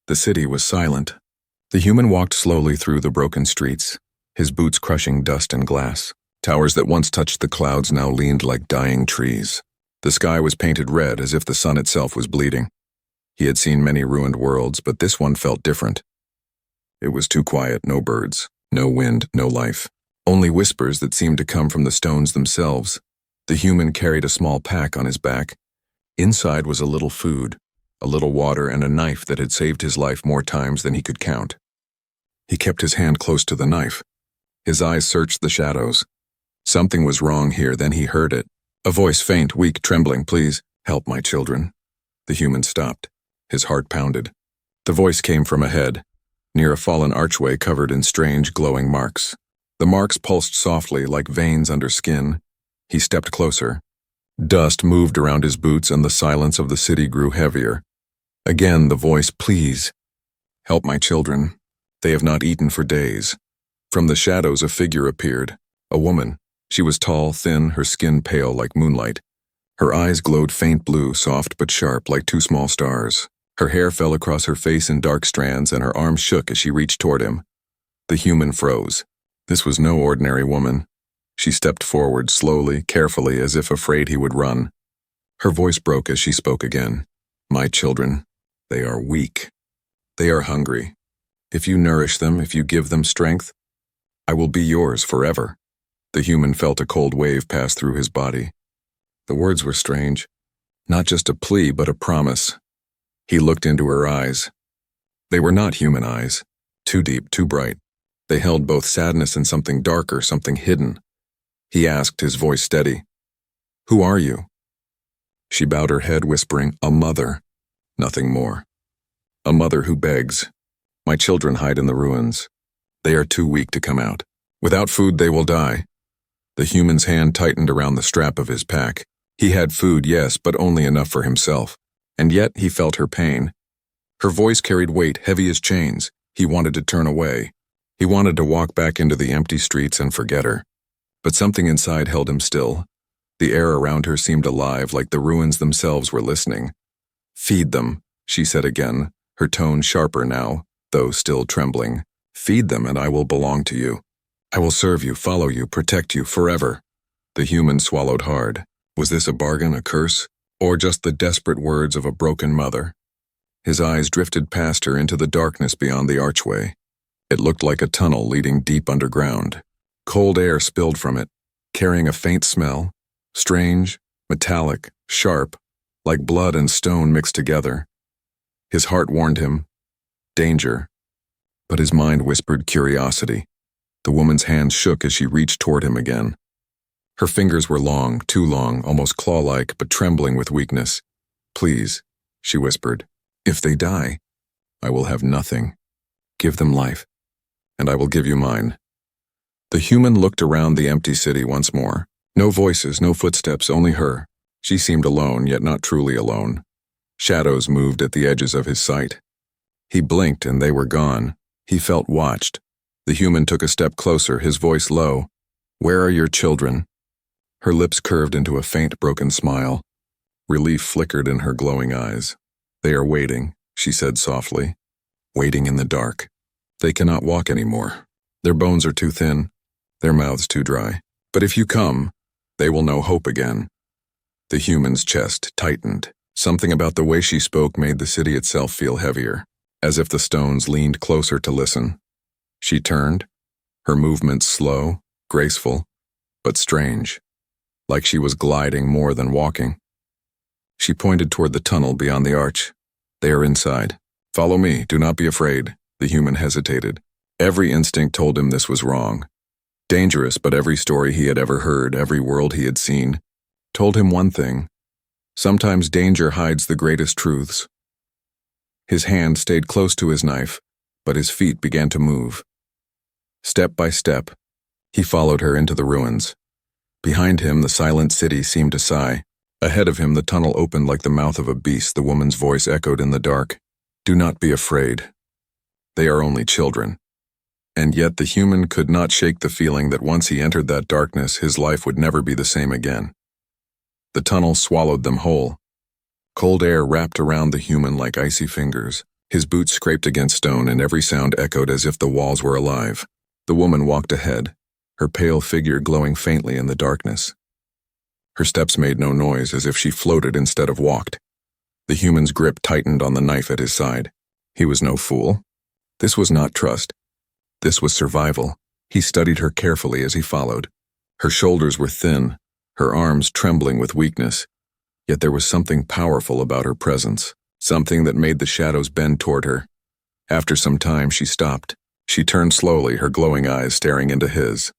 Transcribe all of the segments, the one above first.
The city was silent. The human walked slowly through the broken streets, his boots crushing dust and glass. Towers that once touched the clouds now leaned like dying trees. The sky was painted red as if the sun itself was bleeding. He had seen many ruined worlds, but this one felt different. It was too quiet, no birds, no wind, no life. Only whispers that seemed to come from the stones themselves. The human carried a small pack on his back. Inside was a little food, a little water, and a knife that had saved his life more times than he could count. He kept his hand close to the knife. His eyes searched the shadows. Something was wrong here, then he heard it. A voice, faint, weak, trembling, "Please, help my children." The human stopped. His heart pounded. The voice came from ahead, near a fallen archway covered in strange, glowing marks. The marks pulsed softly like veins under skin. He stepped closer. Dust moved around his boots and the silence of the city grew heavier. Again the voice, "Please, help my children. They have not eaten for days." From the shadows a figure appeared, a woman. She was tall, thin, her skin pale like moonlight. Her eyes glowed faint blue, soft but sharp like two small stars. Her hair fell across her face in dark strands and her arms shook as she reached toward him. The human froze. This was no ordinary woman. She stepped forward slowly, carefully, as if afraid he would run. Her voice broke as she spoke again. "My children, they are weak. They are hungry. If you nourish them, if you give them strength, I will be yours forever." The human felt a cold wave pass through his body. The words were strange. Not just a plea, but a promise. He looked into her eyes. They were not human eyes. Too deep, too bright. They held both sadness and something darker, something hidden. He asked, his voice steady, "Who are you?" She bowed her head, whispering, "A mother." Nothing more. "A mother who begs. My children hide in the ruins. They are too weak to come out. Without food they will die." The human's hand tightened around the strap of his pack. He had food, yes, but only enough for himself. And yet he felt her pain. Her voice carried weight, heavy as chains. He wanted to turn away. He wanted to walk back into the empty streets and forget her. But something inside held him still. The air around her seemed alive, like the ruins themselves were listening. "Feed them," she said again, her tone sharper now, though still trembling. "Feed them and I will belong to you. I will serve you, follow you, protect you forever." The human swallowed hard. Was this a bargain, a curse, or just the desperate words of a broken mother? His eyes drifted past her into the darkness beyond the archway. It looked like a tunnel leading deep underground. Cold air spilled from it, carrying a faint smell, strange, metallic, sharp, like blood and stone mixed together. His heart warned him, danger, but his mind whispered curiosity. The woman's hands shook as she reached toward him again. Her fingers were long, too long, almost claw-like, but trembling with weakness. "Please," she whispered, "if they die, I will have nothing. Give them life, and I will give you mine." The human looked around the empty city once more. No voices, no footsteps, only her. She seemed alone, yet not truly alone. Shadows moved at the edges of his sight. He blinked and they were gone. He felt watched. The human took a step closer, his voice low. "Where are your children?" Her lips curved into a faint, broken smile. Relief flickered in her glowing eyes. "They are waiting," she said softly. "Waiting in the dark. They cannot walk anymore. Their bones are too thin, their mouths too dry. But if you come, they will know hope again." The human's chest tightened. Something about the way she spoke made the city itself feel heavier, as if the stones leaned closer to listen. She turned, her movements slow, graceful, but strange, like she was gliding more than walking. She pointed toward the tunnel beyond the arch. "They are inside. Follow me, do not be afraid." The human hesitated. Every instinct told him this was wrong. Dangerous, but every story he had ever heard, every world he had seen, told him one thing. Sometimes danger hides the greatest truths. His hand stayed close to his knife, but his feet began to move. Step by step, he followed her into the ruins. Behind him, the silent city seemed to sigh. Ahead of him, the tunnel opened like the mouth of a beast. The woman's voice echoed in the dark. "Do not be afraid. They are only children." And yet the human could not shake the feeling that once he entered that darkness, his life would never be the same again. The tunnel swallowed them whole. Cold air wrapped around the human like icy fingers. His boots scraped against stone and every sound echoed as if the walls were alive. The woman walked ahead, her pale figure glowing faintly in the darkness. Her steps made no noise, as if she floated instead of walked. The human's grip tightened on the knife at his side. He was no fool. This was not trust. This was survival. He studied her carefully as he followed. Her shoulders were thin, her arms trembling with weakness. Yet there was something powerful about her presence, something that made the shadows bend toward her. After some time, she stopped. She turned slowly, her glowing eyes staring into his.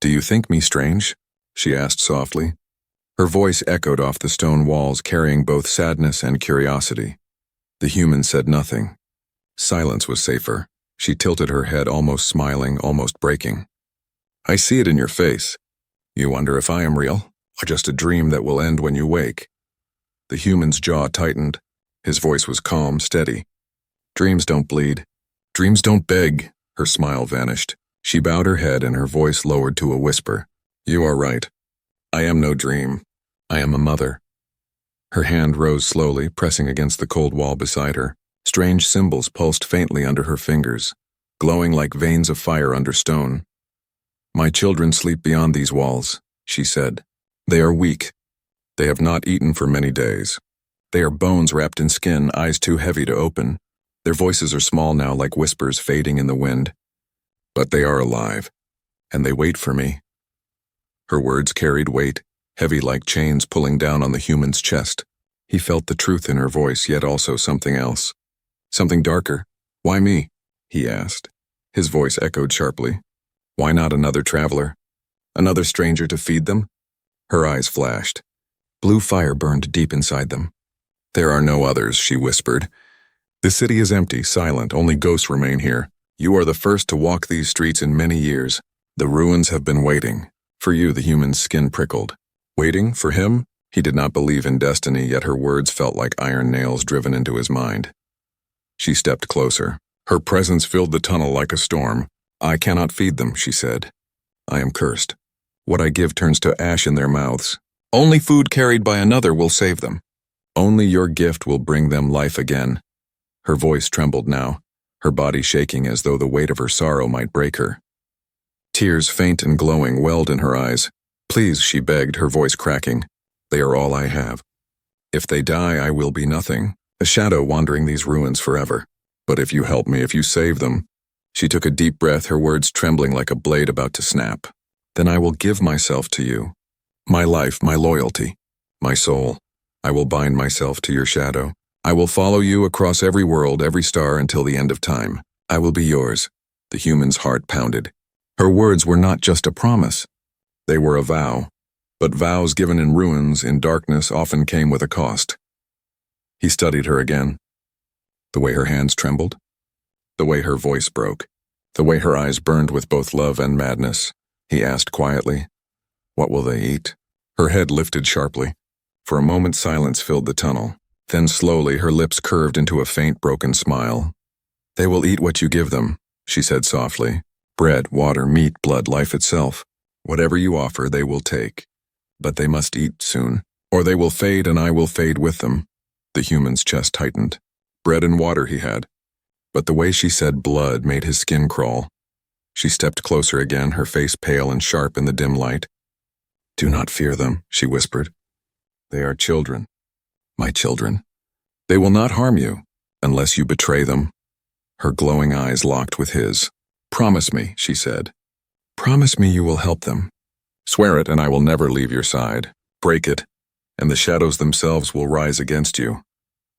"Do you think me strange?" she asked softly. Her voice echoed off the stone walls, carrying both sadness and curiosity. The human said nothing. Silence was safer. She tilted her head, almost smiling, almost breaking. "I see it in your face. You wonder if I am real, or just a dream that will end when you wake." The human's jaw tightened. His voice was calm, steady. "Dreams don't bleed. Dreams don't beg." Her smile vanished. She bowed her head and her voice lowered to a whisper. "You are right. I am no dream. I am a mother." Her hand rose slowly, pressing against the cold wall beside her. Strange symbols pulsed faintly under her fingers, glowing like veins of fire under stone. "My children sleep beyond these walls," she said. "They are weak. They have not eaten for many days. They are bones wrapped in skin, eyes too heavy to open. Their voices are small now, like whispers fading in the wind. But they are alive, and they wait for me." Her words carried weight, heavy like chains pulling down on the human's chest. He felt the truth in her voice, yet also something else. Something darker. "Why me?" he asked. His voice echoed sharply. "Why not another traveler? Another stranger to feed them?" Her eyes flashed. Blue fire burned deep inside them. "There are no others," she whispered. "The city is empty, silent, only ghosts remain here. You are the first to walk these streets in many years. The ruins have been waiting. For you," the human's skin prickled. Waiting? For him? He did not believe in destiny, yet her words felt like iron nails driven into his mind. She stepped closer. Her presence filled the tunnel like a storm. "I cannot feed them," she said. "I am cursed. What I give turns to ash in their mouths. Only food carried by another will save them. Only your gift will bring them life again." Her voice trembled now, her body shaking as though the weight of her sorrow might break her. Tears, faint and glowing, welled in her eyes. "Please," she begged, her voice cracking. "They are all I have. If they die, I will be nothing, a shadow wandering these ruins forever. But if you help me, if you save them..." She took a deep breath, her words trembling like a blade about to snap. "Then I will give myself to you. My life, my loyalty, my soul. I will bind myself to your shadow. I will follow you across every world, every star until the end of time. I will be yours." The human's heart pounded. Her words were not just a promise. They were a vow. But vows given in ruins, in darkness, often came with a cost. He studied her again. The way her hands trembled. The way her voice broke. The way her eyes burned with both love and madness. He asked quietly, "What will they eat?" Her head lifted sharply. For a moment silence filled the tunnel. Then slowly her lips curved into a faint broken smile. "They will eat what you give them," she said softly. "Bread, water, meat, blood, life itself. Whatever you offer, they will take. But they must eat soon, or they will fade and I will fade with them." The human's chest tightened. Bread and water he had. But the way she said blood made his skin crawl. She stepped closer again, her face pale and sharp in the dim light. "Do not fear them," she whispered. "They are children. My children. They will not harm you, unless you betray them." Her glowing eyes locked with his. "Promise me," she said. "Promise me you will help them." "Swear it, and I will never leave your side. Break it, and the shadows themselves will rise against you."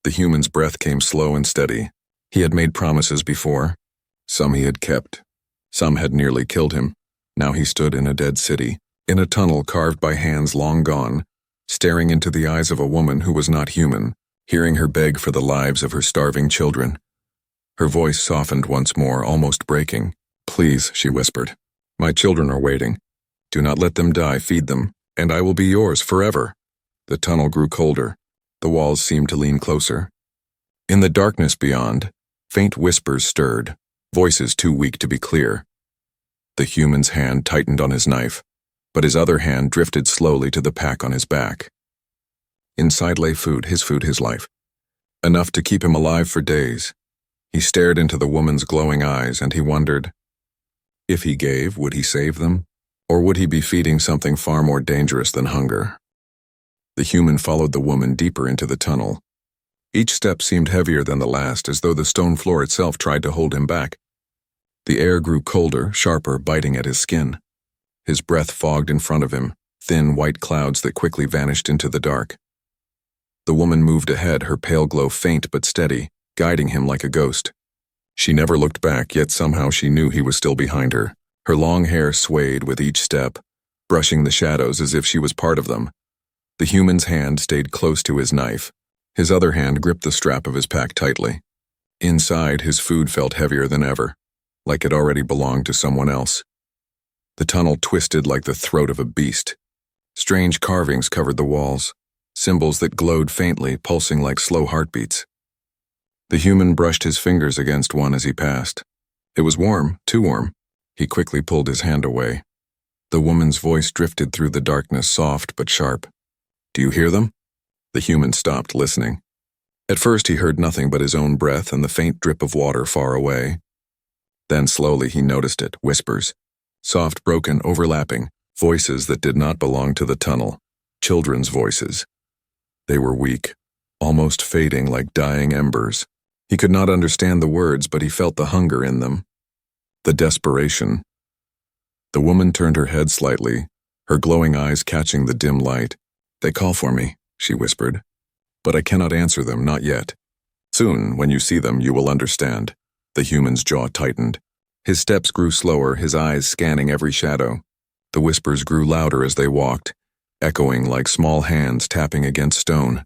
The human's breath came slow and steady. He had made promises before. Some he had kept. Some had nearly killed him. Now he stood in a dead city, in a tunnel carved by hands long gone, staring into the eyes of a woman who was not human, hearing her beg for the lives of her starving children. Her voice softened once more, almost breaking. "Please," she whispered. "My children are waiting. Do not let them die, feed them, and I will be yours forever." The tunnel grew colder. The walls seemed to lean closer. In the darkness beyond, faint whispers stirred, voices too weak to be clear. The human's hand tightened on his knife, but his other hand drifted slowly to the pack on his back. Inside lay food, his life. Enough to keep him alive for days. He stared into the woman's glowing eyes, and he wondered, if he gave, would he save them? Or would he be feeding something far more dangerous than hunger? The human followed the woman deeper into the tunnel. Each step seemed heavier than the last, as though the stone floor itself tried to hold him back. The air grew colder, sharper, biting at his skin. His breath fogged in front of him, thin white clouds that quickly vanished into the dark. The woman moved ahead, her pale glow faint but steady, guiding him like a ghost. She never looked back, yet somehow she knew he was still behind her. Her long hair swayed with each step, brushing the shadows as if she was part of them. The human's hand stayed close to his knife. His other hand gripped the strap of his pack tightly. Inside, his food felt heavier than ever, like it already belonged to someone else. The tunnel twisted like the throat of a beast. Strange carvings covered the walls, symbols that glowed faintly, pulsing like slow heartbeats. The human brushed his fingers against one as he passed. It was warm, too warm. He quickly pulled his hand away. The woman's voice drifted through the darkness, soft but sharp. "Do you hear them?" The human stopped, listening. At first he heard nothing but his own breath and the faint drip of water far away. Then slowly he noticed it, whispers. Soft, broken, overlapping, voices that did not belong to the tunnel. Children's voices. They were weak, almost fading like dying embers. He could not understand the words, but he felt the hunger in them. The desperation. The woman turned her head slightly, her glowing eyes catching the dim light. "They call for me," she whispered. "But I cannot answer them, not yet. Soon, when you see them, you will understand." The human's jaw tightened. His steps grew slower, his eyes scanning every shadow. The whispers grew louder as they walked, echoing like small hands tapping against stone.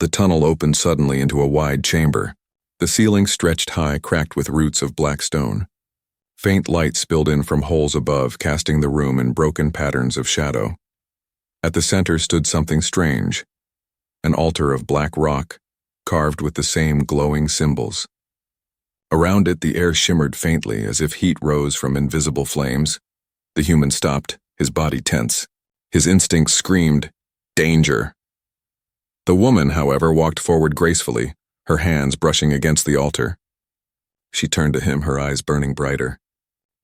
The tunnel opened suddenly into a wide chamber. The ceiling stretched high, cracked with roots of black stone. Faint light spilled in from holes above, casting the room in broken patterns of shadow. At the center stood something strange, an altar of black rock, carved with the same glowing symbols. Around it, the air shimmered faintly, as if heat rose from invisible flames. The human stopped, his body tense. His instincts screamed, "Danger!" The woman, however, walked forward gracefully, her hands brushing against the altar. She turned to him, her eyes burning brighter.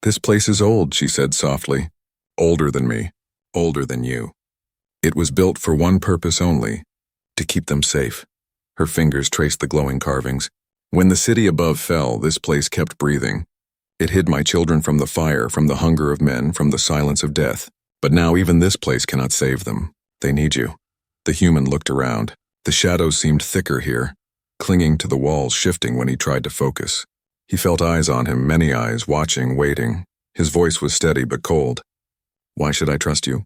"This place is old," she said softly. "Older than me, older than you. It was built for one purpose only, to keep them safe." Her fingers traced the glowing carvings. "When the city above fell, this place kept breathing. It hid my children from the fire, from the hunger of men, from the silence of death. But now even this place cannot save them. They need you." The human looked around. The shadows seemed thicker here, clinging to the walls, shifting when he tried to focus. He felt eyes on him, many eyes, watching, waiting. His voice was steady but cold. "Why should I trust you?"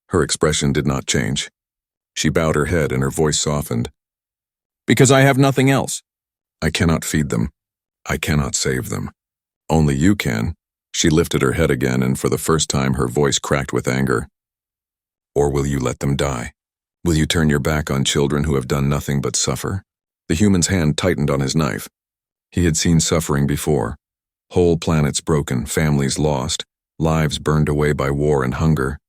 Her expression did not change. She bowed her head and her voice softened. "Because I have nothing else. I cannot feed them. I cannot save them. Only you can." She lifted her head again, and for the first time her voice cracked with anger. "Or will you let them die? Will you turn your back on children who have done nothing but suffer?" The human's hand tightened on his knife. He had seen suffering before. Whole planets broken, families lost, lives burned away by war and hunger.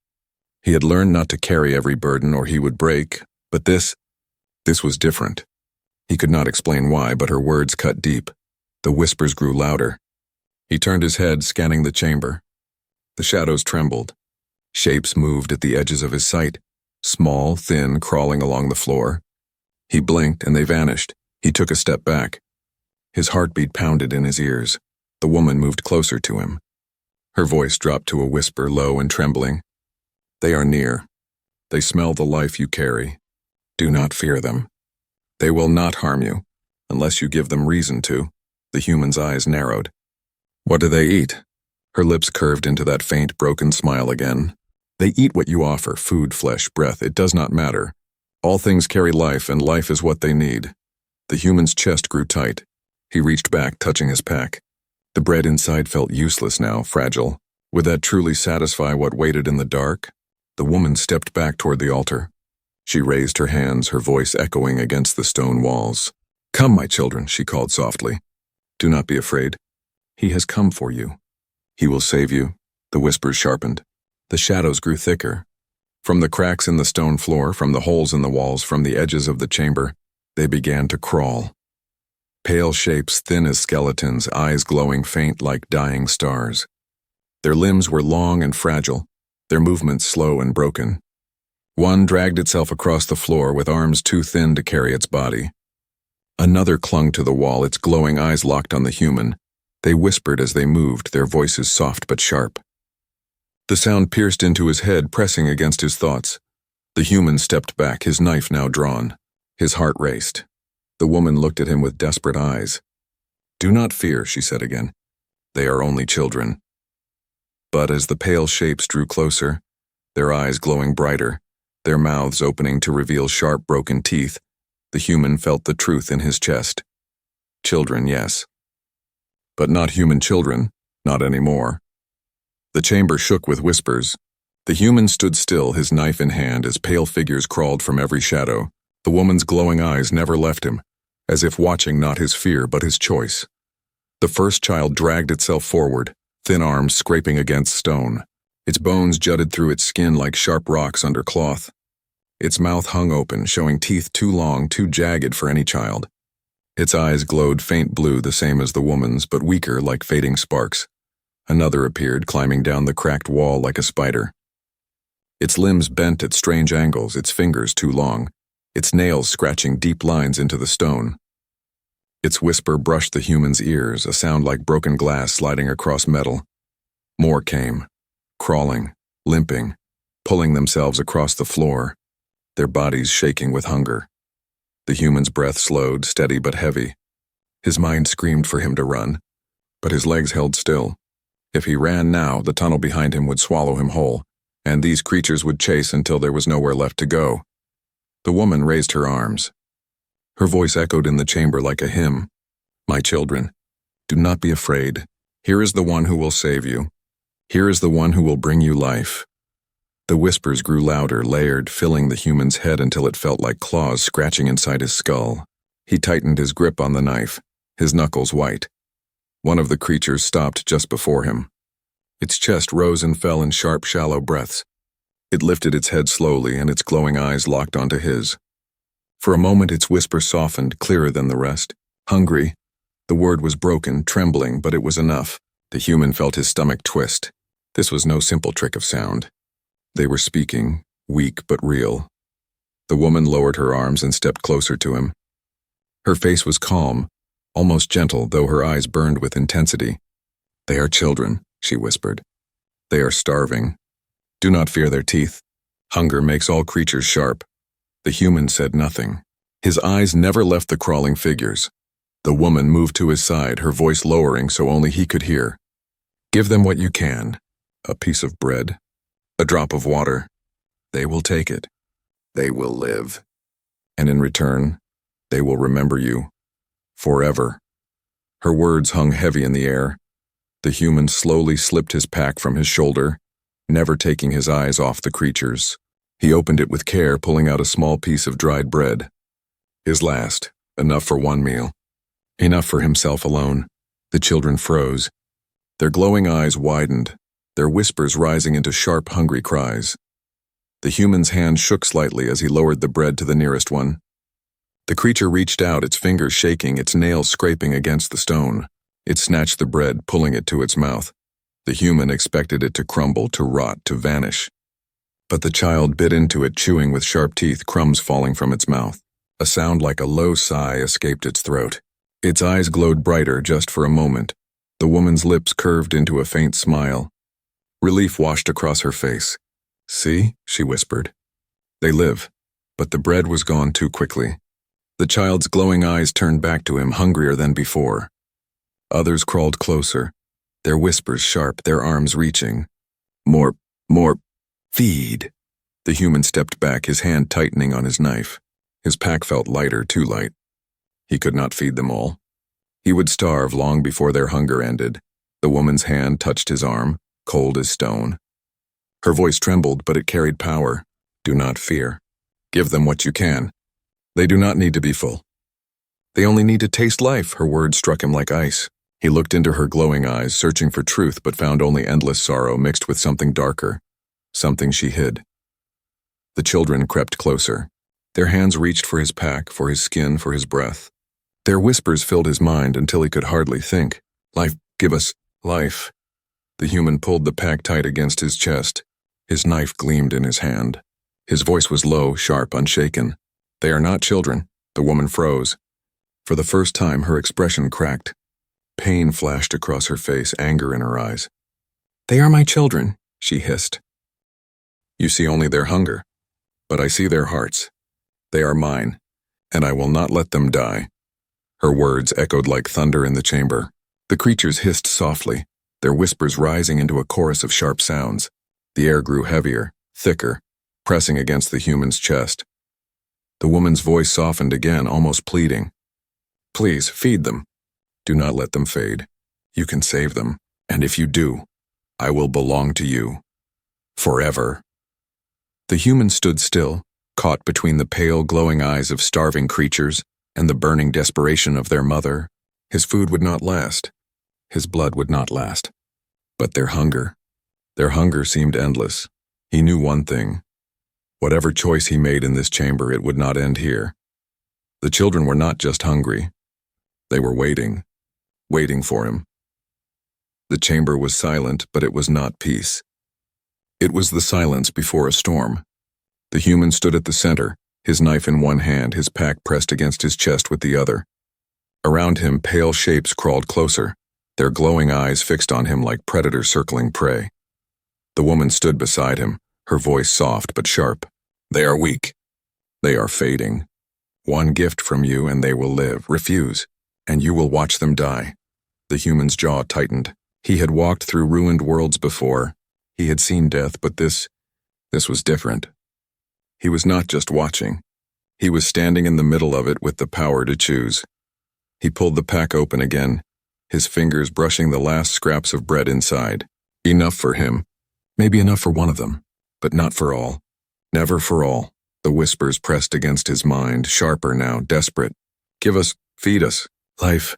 He had learned not to carry every burden or he would break, but this was different. He could not explain why, but her words cut deep. The whispers grew louder. He turned his head, scanning the chamber. The shadows trembled. Shapes moved at the edges of his sight, small, thin, crawling along the floor. He blinked and they vanished. He took a step back. His heartbeat pounded in his ears. The woman moved closer to him. Her voice dropped to a whisper, low and trembling. "They are near. They smell the life you carry. Do not fear them. They will not harm you, unless you give them reason to." The human's eyes narrowed. "What do they eat?" Her lips curved into that faint, broken smile again. "They eat what you offer, food, flesh, breath, it does not matter. All things carry life, and life is what they need." The human's chest grew tight. He reached back, touching his pack. The bread inside felt useless now, fragile. Would that truly satisfy what waited in the dark? The woman stepped back toward the altar. She raised her hands, her voice echoing against the stone walls. "Come, my children," she called softly. "Do not be afraid. He has come for you. He will save you." The whispers sharpened. The shadows grew thicker. From the cracks in the stone floor, from the holes in the walls, from the edges of the chamber, they began to crawl. Pale shapes thin as skeletons, eyes glowing faint like dying stars. Their limbs were long and fragile, their movements slow and broken. One dragged itself across the floor with arms too thin to carry its body. Another clung to the wall, its glowing eyes locked on the human. They whispered as they moved, their voices soft but sharp. The sound pierced into his head, pressing against his thoughts. The human stepped back, his knife now drawn. His heart raced. The woman looked at him with desperate eyes. "Do not fear," she said again. "They are only children." But as the pale shapes drew closer, their eyes glowing brighter, their mouths opening to reveal sharp, broken teeth, the human felt the truth in his chest. Children, yes. But not human children, not anymore. The chamber shook with whispers. The human stood still, his knife in hand, as pale figures crawled from every shadow. The woman's glowing eyes never left him, as if watching not his fear but his choice. The first child dragged itself forward, thin arms scraping against stone. Its bones jutted through its skin like sharp rocks under cloth. Its mouth hung open, showing teeth too long, too jagged for any child. Its eyes glowed faint blue, the same as the woman's, but weaker, like fading sparks. Another appeared, climbing down the cracked wall like a spider. Its limbs bent at strange angles, its fingers too long, its nails scratching deep lines into the stone. Its whisper brushed the human's ears, a sound like broken glass sliding across metal. More came, crawling, limping, pulling themselves across the floor, their bodies shaking with hunger. The human's breath slowed, steady but heavy. His mind screamed for him to run, but his legs held still. If he ran now, the tunnel behind him would swallow him whole, and these creatures would chase until there was nowhere left to go. The woman raised her arms. Her voice echoed in the chamber like a hymn. "My children, do not be afraid. Here is the one who will save you. Here is the one who will bring you life." The whispers grew louder, layered, filling the human's head until it felt like claws scratching inside his skull. He tightened his grip on the knife, his knuckles white. One of the creatures stopped just before him. Its chest rose and fell in sharp, shallow breaths. It lifted its head slowly, and its glowing eyes locked onto his. For a moment its whisper softened, clearer than the rest. "Hungry." The word was broken, trembling, but it was enough. The human felt his stomach twist. This was no simple trick of sound. They were speaking, weak but real. The woman lowered her arms and stepped closer to him. Her face was calm, almost gentle, though her eyes burned with intensity. "They are children," she whispered. "They are starving. Do not fear their teeth. Hunger makes all creatures sharp." The human said nothing. His eyes never left the crawling figures. The woman moved to his side, her voice lowering so only he could hear. "Give them what you can. A piece of bread. A drop of water. They will take it. They will live. And in return, they will remember you. Forever." Her words hung heavy in the air. The human slowly slipped his pack from his shoulder, never taking his eyes off the creatures. He opened it with care, pulling out a small piece of dried bread. His last, enough for one meal. Enough for himself alone. The children froze. Their glowing eyes widened, their whispers rising into sharp, hungry cries. The human's hand shook slightly as he lowered the bread to the nearest one. The creature reached out, its fingers shaking, its nails scraping against the stone. It snatched the bread, pulling it to its mouth. The human expected it to crumble, to rot, to vanish. But the child bit into it, chewing with sharp teeth, crumbs falling from its mouth. A sound like a low sigh escaped its throat. Its eyes glowed brighter just for a moment. The woman's lips curved into a faint smile. Relief washed across her face. "See," she whispered. "They live." But the bread was gone too quickly. The child's glowing eyes turned back to him, hungrier than before. Others crawled closer, their whispers sharp, their arms reaching. More, feed." The human stepped back, his hand tightening on his knife. His pack felt lighter, too light. He could not feed them all. He would starve long before their hunger ended. The woman's hand touched his arm, cold as stone. Her voice trembled, but it carried power. "Do not fear. Give them what you can. They do not need to be full. They only need to taste life." Her words struck him like ice. He looked into her glowing eyes, searching for truth, but found only endless sorrow mixed with something darker, something she hid. The children crept closer. Their hands reached for his pack, for his skin, for his breath. Their whispers filled his mind until he could hardly think. Life, give us life. The human pulled the pack tight against his chest. His knife gleamed in his hand. His voice was low, sharp, unshaken. They are not children. The woman froze. For the first time, her expression cracked. Pain flashed across her face, anger in her eyes. They are my children, she hissed. You see only their hunger, but I see their hearts. They are mine, and I will not let them die. Her words echoed like thunder in the chamber. The creatures hissed softly, their whispers rising into a chorus of sharp sounds. The air grew heavier, thicker, pressing against the human's chest. The woman's voice softened again, almost pleading. Please, feed them. Do not let them fade. You can save them, and if you do, I will belong to you. Forever. The human stood still, caught between the pale, glowing eyes of starving creatures and the burning desperation of their mother. His food would not last. His blood would not last. But their hunger seemed endless. He knew one thing. Whatever choice he made in this chamber, it would not end here. The children were not just hungry. They were waiting for him. The chamber was silent, but it was not peace. It was the silence before a storm. The human stood at the center, his knife in one hand, his pack pressed against his chest with the other. Around him, pale shapes crawled closer, their glowing eyes fixed on him like predators circling prey. The woman stood beside him, her voice soft but sharp. They are weak. They are fading. One gift from you and they will live. Refuse, and you will watch them die. The human's jaw tightened. He had walked through ruined worlds before. He had seen death, but this was different. He was not just watching. He was standing in the middle of it with the power to choose. He pulled the pack open again, his fingers brushing the last scraps of bread inside. Enough for him. Maybe enough for one of them, but not for all. Never for all. The whispers pressed against his mind, sharper now, desperate. Give us, feed us, life.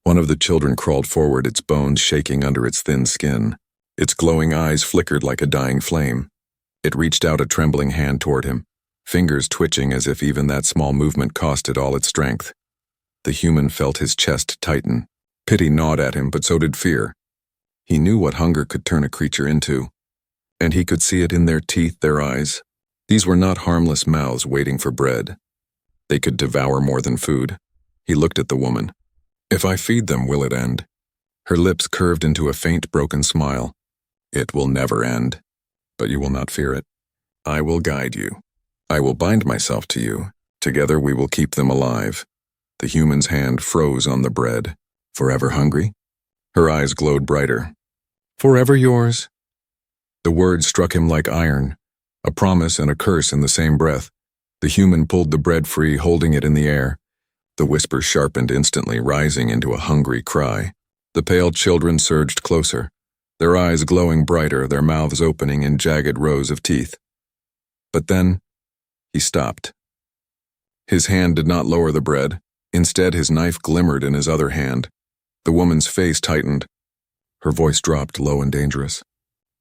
One of the children crawled forward, its bones shaking under its thin skin. Its glowing eyes flickered like a dying flame. It reached out a trembling hand toward him, fingers twitching as if even that small movement cost it all its strength. The human felt his chest tighten. Pity gnawed at him, but so did fear. He knew what hunger could turn a creature into, and he could see it in their teeth, their eyes. These were not harmless mouths waiting for bread. They could devour more than food. He looked at the woman. If I feed them, will it end? Her lips curved into a faint, broken smile. It will never end, but you will not fear it. I will guide you. I will bind myself to you. Together we will keep them alive. The human's hand froze on the bread. Forever hungry? Her eyes glowed brighter. Forever yours. The words struck him like iron, a promise and a curse in the same breath. The human pulled the bread free, holding it in the air. The whisper sharpened instantly, rising into a hungry cry. The pale children surged closer, their eyes glowing brighter, their mouths opening in jagged rows of teeth. But then, he stopped. His hand did not lower the bread. Instead, his knife glimmered in his other hand. The woman's face tightened. Her voice dropped, low and dangerous.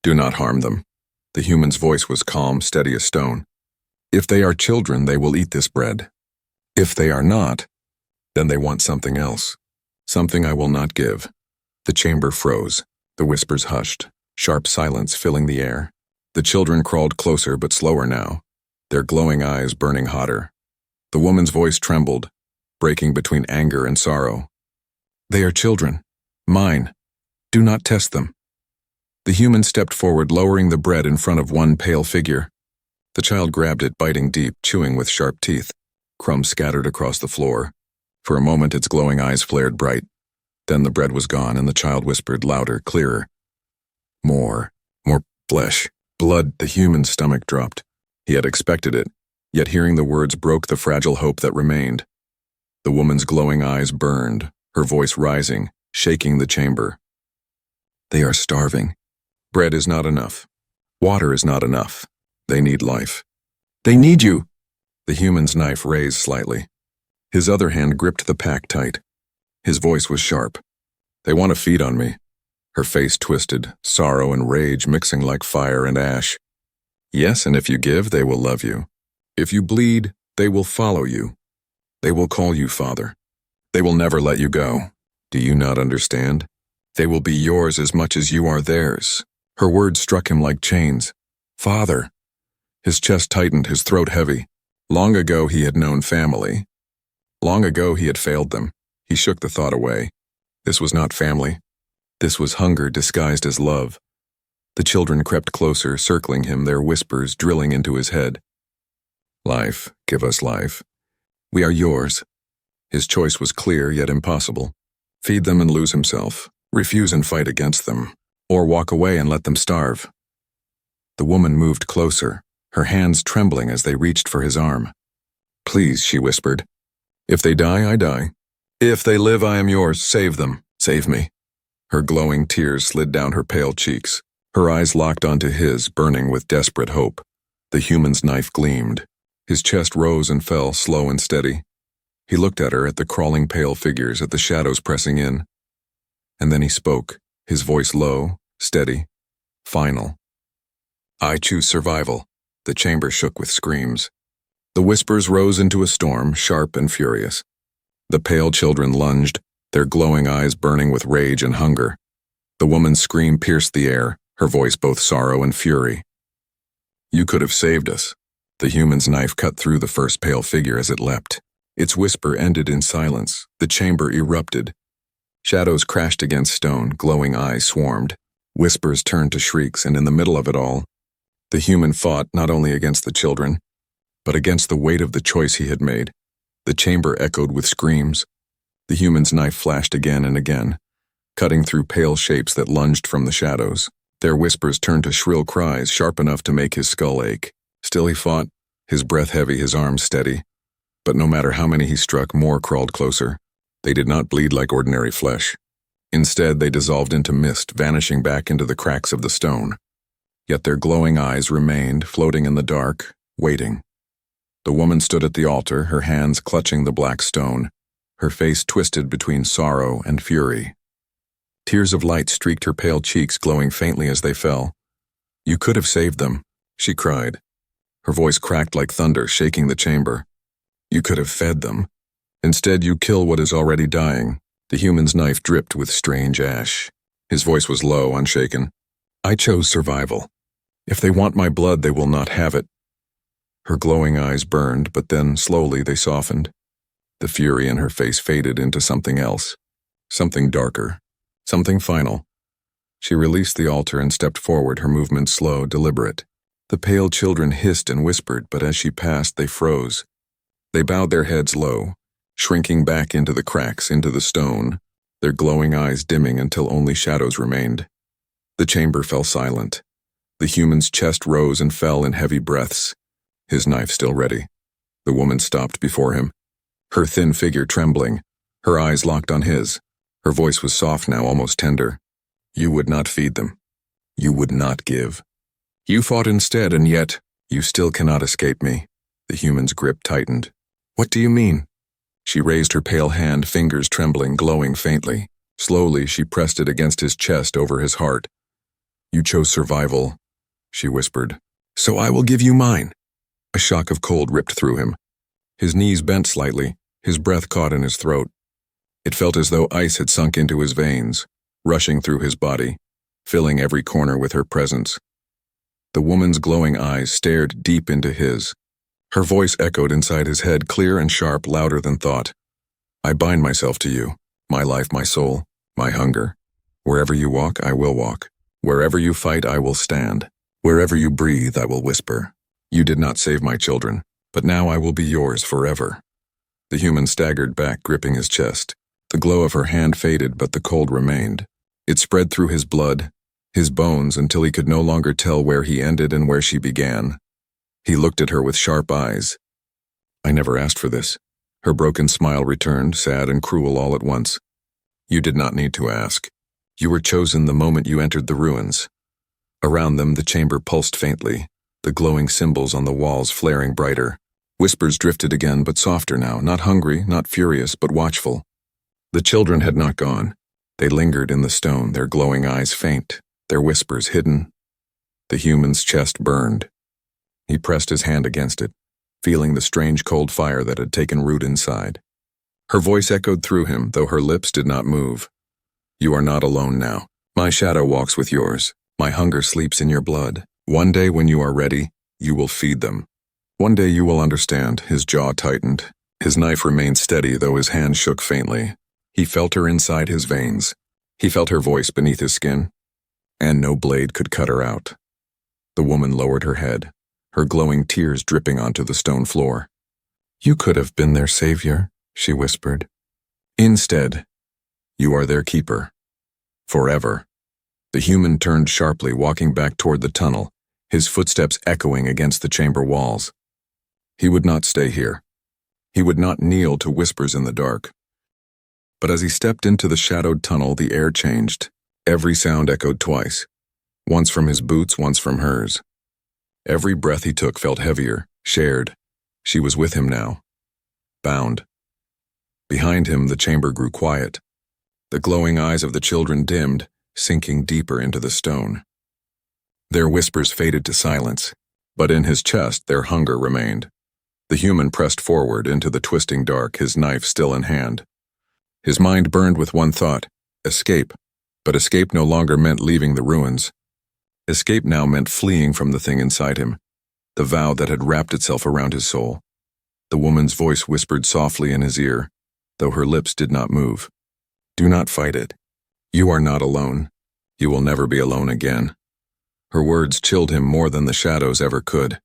Do not harm them. The human's voice was calm, steady as stone. If they are children, they will eat this bread. If they are not, then they want something else. Something I will not give. The chamber froze. The whispers hushed, sharp silence filling the air. The children crawled closer but slower now, their glowing eyes burning hotter. The woman's voice trembled, breaking between anger and sorrow. They are children. Mine. Do not test them. The human stepped forward, lowering the bread in front of one pale figure. The child grabbed it, biting deep, chewing with sharp teeth. Crumbs scattered across the floor. For a moment, its glowing eyes flared bright. Then the bread was gone, and the child whispered louder, clearer. More flesh. Blood. The human's stomach dropped. He had expected it, yet hearing the words broke the fragile hope that remained. The woman's glowing eyes burned, her voice rising, shaking the chamber. They are starving. Bread is not enough. Water is not enough. They need life. They need you. The human's knife raised slightly. His other hand gripped the pack tight. His voice was sharp. They want to feed on me. Her face twisted, sorrow and rage mixing like fire and ash. Yes, and if you give, they will love you. If you bleed, they will follow you. They will call you Father. They will never let you go. Do you not understand? They will be yours as much as you are theirs. Her words struck him like chains. Father. His chest tightened, his throat heavy. Long ago he had known family. Long ago he had failed them. He shook the thought away. This was not family. This was hunger disguised as love. The children crept closer, circling him, their whispers drilling into his head. Life, give us life. We are yours. His choice was clear yet impossible. Feed them and lose himself. Refuse and fight against them. Or walk away and let them starve. The woman moved closer, her hands trembling as they reached for his arm. Please, she whispered. If they die, I die. If they live, I am yours. Save them. Save me. Her glowing tears slid down her pale cheeks. Her eyes locked onto his, burning with desperate hope. The human's knife gleamed. His chest rose and fell, slow and steady. He looked at her, at the crawling pale figures, at the shadows pressing in. And then he spoke, his voice low, steady, final. I choose survival. The chamber shook with screams. The whispers rose into a storm, sharp and furious. The pale children lunged, their glowing eyes burning with rage and hunger. The woman's scream pierced the air, her voice both sorrow and fury. You could have saved us. The human's knife cut through the first pale figure as it leapt. Its whisper ended in silence. The chamber erupted. Shadows crashed against stone, glowing eyes swarmed. Whispers turned to shrieks, and in the middle of it all, the human fought not only against the children, but against the weight of the choice he had made. The chamber echoed with screams. The human's knife flashed again and again, cutting through pale shapes that lunged from the shadows. Their whispers turned to shrill cries, sharp enough to make his skull ache. Still he fought, his breath heavy, his arms steady. But no matter how many he struck, more crawled closer. They did not bleed like ordinary flesh. Instead, they dissolved into mist, vanishing back into the cracks of the stone. Yet their glowing eyes remained, floating in the dark, waiting. The woman stood at the altar, her hands clutching the black stone, her face twisted between sorrow and fury. Tears of light streaked her pale cheeks, glowing faintly as they fell. You could have saved them, she cried. Her voice cracked like thunder, shaking the chamber. You could have fed them. Instead, you kill what is already dying. The human's knife dripped with strange ash. His voice was low, unshaken. I chose survival. If they want my blood, they will not have it. Her glowing eyes burned, but then, slowly, they softened. The fury in her face faded into something else. Something darker. Something final. She released the altar and stepped forward, her movements slow, deliberate. The pale children hissed and whispered, but as she passed, they froze. They bowed their heads low, shrinking back into the cracks, into the stone, their glowing eyes dimming until only shadows remained. The chamber fell silent. The human's chest rose and fell in heavy breaths, his knife still ready. The woman stopped before him, her thin figure trembling, her eyes locked on his. Her voice was soft now, almost tender. You would not feed them. You would not give. You fought instead, and yet, you still cannot escape me. The human's grip tightened. What do you mean? She raised her pale hand, fingers trembling, glowing faintly. Slowly, she pressed it against his chest, over his heart. You chose survival, she whispered. So I will give you mine. A shock of cold ripped through him. His knees bent slightly, his breath caught in his throat. It felt as though ice had sunk into his veins, rushing through his body, filling every corner with her presence. The woman's glowing eyes stared deep into his. Her voice echoed inside his head, clear and sharp, louder than thought. I bind myself to you, my life, my soul, my hunger. Wherever you walk, I will walk. Wherever you fight, I will stand. Wherever you breathe, I will whisper. You did not save my children, but now I will be yours forever. The human staggered back, gripping his chest. The glow of her hand faded, but the cold remained. It spread through his blood, his bones, until he could no longer tell where he ended and where she began. He looked at her with sharp eyes. I never asked for this. Her broken smile returned, sad and cruel all at once. You did not need to ask. You were chosen the moment you entered the ruins. Around them, the chamber pulsed faintly, the glowing symbols on the walls flaring brighter. Whispers drifted again, but softer now, not hungry, not furious, but watchful. The children had not gone. They lingered in the stone, their glowing eyes faint, their whispers hidden. The human's chest burned. He pressed his hand against it, feeling the strange cold fire that had taken root inside. Her voice echoed through him, though her lips did not move. You are not alone now. My shadow walks with yours. My hunger sleeps in your blood. One day when you are ready, you will feed them. One day you will understand. His jaw tightened. His knife remained steady, though his hand shook faintly. He felt her inside his veins. He felt her voice beneath his skin. And no blade could cut her out. The woman lowered her head, her glowing tears dripping onto the stone floor. You could have been their savior, she whispered. Instead, you are their keeper. Forever. The human turned sharply, walking back toward the tunnel, his footsteps echoing against the chamber walls. He would not stay here. He would not kneel to whispers in the dark. But as he stepped into the shadowed tunnel, the air changed. Every sound echoed twice, once from his boots, once from hers. Every breath he took felt heavier, shared. She was with him now. Bound. Behind him, the chamber grew quiet. The glowing eyes of the children dimmed, sinking deeper into the stone. Their whispers faded to silence, but in his chest their hunger remained. The human pressed forward into the twisting dark, his knife still in hand. His mind burned with one thought: escape. But escape no longer meant leaving the ruins. Escape now meant fleeing from the thing inside him, the vow that had wrapped itself around his soul. The woman's voice whispered softly in his ear, though her lips did not move. Do not fight it. You are not alone. You will never be alone again. Her words chilled him more than the shadows ever could.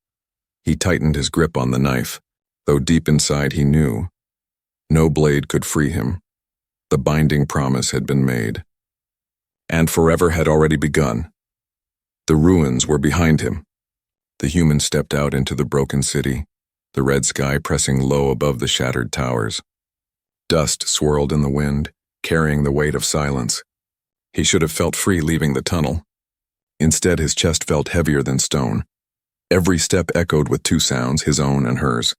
He tightened his grip on the knife, though deep inside he knew. No blade could free him. The binding promise had been made. And forever had already begun. The ruins were behind him. The human stepped out into the broken city, the red sky pressing low above the shattered towers. Dust swirled in the wind, carrying the weight of silence. He should have felt free leaving the tunnel. Instead, his chest felt heavier than stone. Every step echoed with two sounds, his own and hers.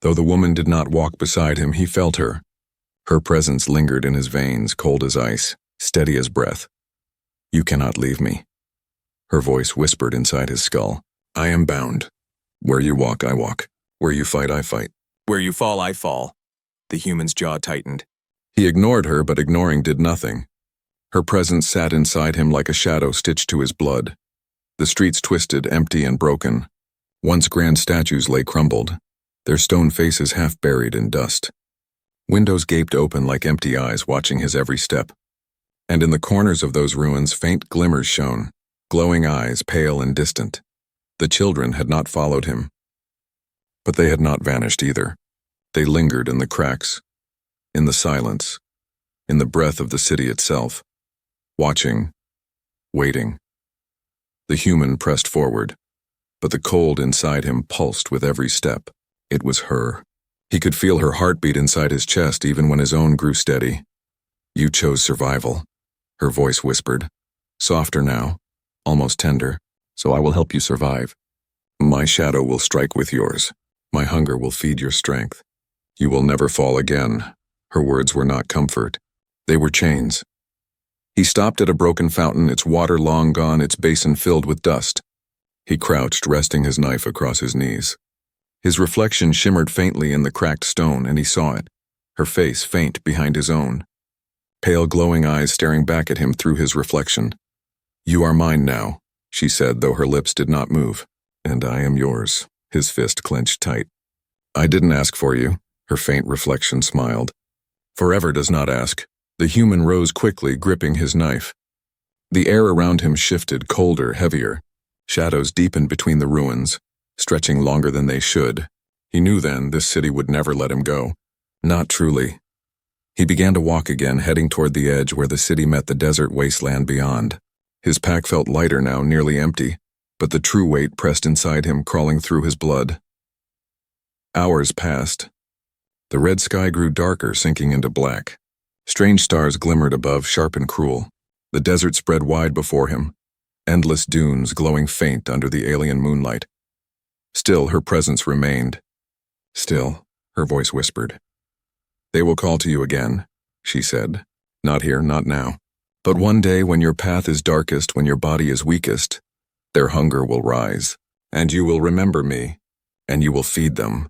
Though the woman did not walk beside him, he felt her. Her presence lingered in his veins, cold as ice, steady as breath. You cannot leave me. Her voice whispered inside his skull. I am bound. Where you walk, I walk. Where you fight, I fight. Where you fall, I fall. The human's jaw tightened. He ignored her, but ignoring did nothing. Her presence sat inside him like a shadow stitched to his blood. The streets twisted, empty and broken. Once grand statues lay crumbled, their stone faces half buried in dust. Windows gaped open like empty eyes watching his every step. And in the corners of those ruins faint glimmers shone, glowing eyes pale and distant. The children had not followed him. But they had not vanished either. They lingered in the cracks, in the silence, in the breath of the city itself, watching, waiting. The human pressed forward, but the cold inside him pulsed with every step. It was her. He could feel her heartbeat inside his chest even when his own grew steady. You chose survival, her voice whispered, softer now, almost tender, so I will help you survive. My shadow will strike with yours. My hunger will feed your strength. You will never fall again. Her words were not comfort. They were chains. He stopped at a broken fountain, its water long gone, its basin filled with dust. He crouched, resting his knife across his knees. His reflection shimmered faintly in the cracked stone, and he saw it, her face faint behind his own. Pale glowing eyes staring back at him through his reflection. You are mine now, she said, though her lips did not move. And I am yours, his fist clenched tight. I didn't ask for you, her faint reflection smiled. Forever does not ask. The human rose quickly, gripping his knife. The air around him shifted, colder, heavier. Shadows deepened between the ruins, stretching longer than they should. He knew then this city would never let him go. Not truly. He began to walk again, heading toward the edge where the city met the desert wasteland beyond. His pack felt lighter now, nearly empty, but the true weight pressed inside him, crawling through his blood. Hours passed. The red sky grew darker, sinking into black. Strange stars glimmered above, sharp and cruel. The desert spread wide before him, endless dunes glowing faint under the alien moonlight. Still, her presence remained. Still, her voice whispered. They will call to you again, she said. Not here, not now. But one day when your path is darkest, when your body is weakest, their hunger will rise, and you will remember me, and you will feed them.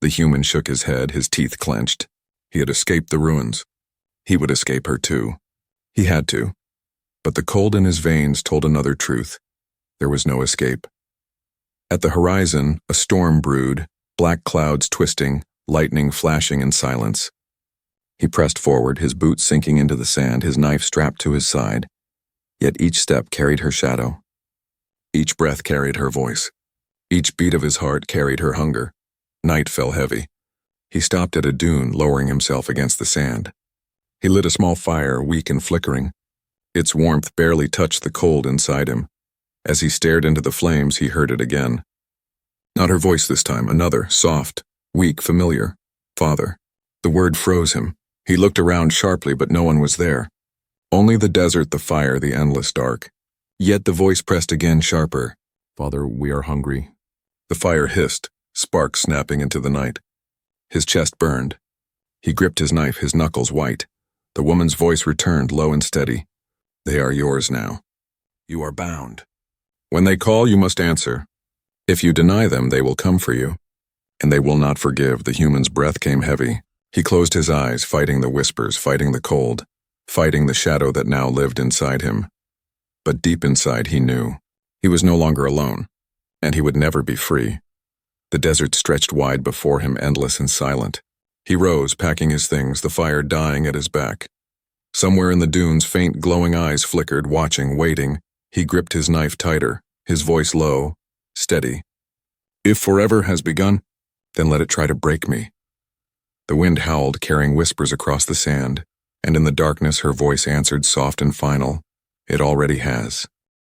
The human shook his head, his teeth clenched. He had escaped the ruins. He would escape her too. He had to. But the cold in his veins told another truth. There was no escape. At the horizon, a storm brewed, black clouds twisting, lightning flashing in silence. He pressed forward, his boots sinking into the sand, his knife strapped to his side. Yet each step carried her shadow. Each breath carried her voice. Each beat of his heart carried her hunger. Night fell heavy. He stopped at a dune, lowering himself against the sand. He lit a small fire, weak and flickering. Its warmth barely touched the cold inside him. As he stared into the flames, he heard it again. Not her voice this time, another, soft, weak, familiar. Father. The word froze him. He looked around sharply, but no one was there. Only the desert, the fire, the endless dark. Yet the voice pressed again, sharper. Father, we are hungry. The fire hissed, sparks snapping into the night. His chest burned. He gripped his knife, his knuckles white. The woman's voice returned, low and steady. They are yours now. You are bound. When they call, you must answer. If you deny them, they will come for you. And they will not forgive. The human's breath came heavy. He closed his eyes, fighting the whispers, fighting the cold, fighting the shadow that now lived inside him. But deep inside he knew. He was no longer alone, and he would never be free. The desert stretched wide before him, endless and silent. He rose, packing his things, the fire dying at his back. Somewhere in the dunes, faint glowing eyes flickered, watching, waiting. He gripped his knife tighter, his voice low, steady. If forever has begun, then let it try to break me. The wind howled, carrying whispers across the sand, and in the darkness her voice answered, soft and final. It already has.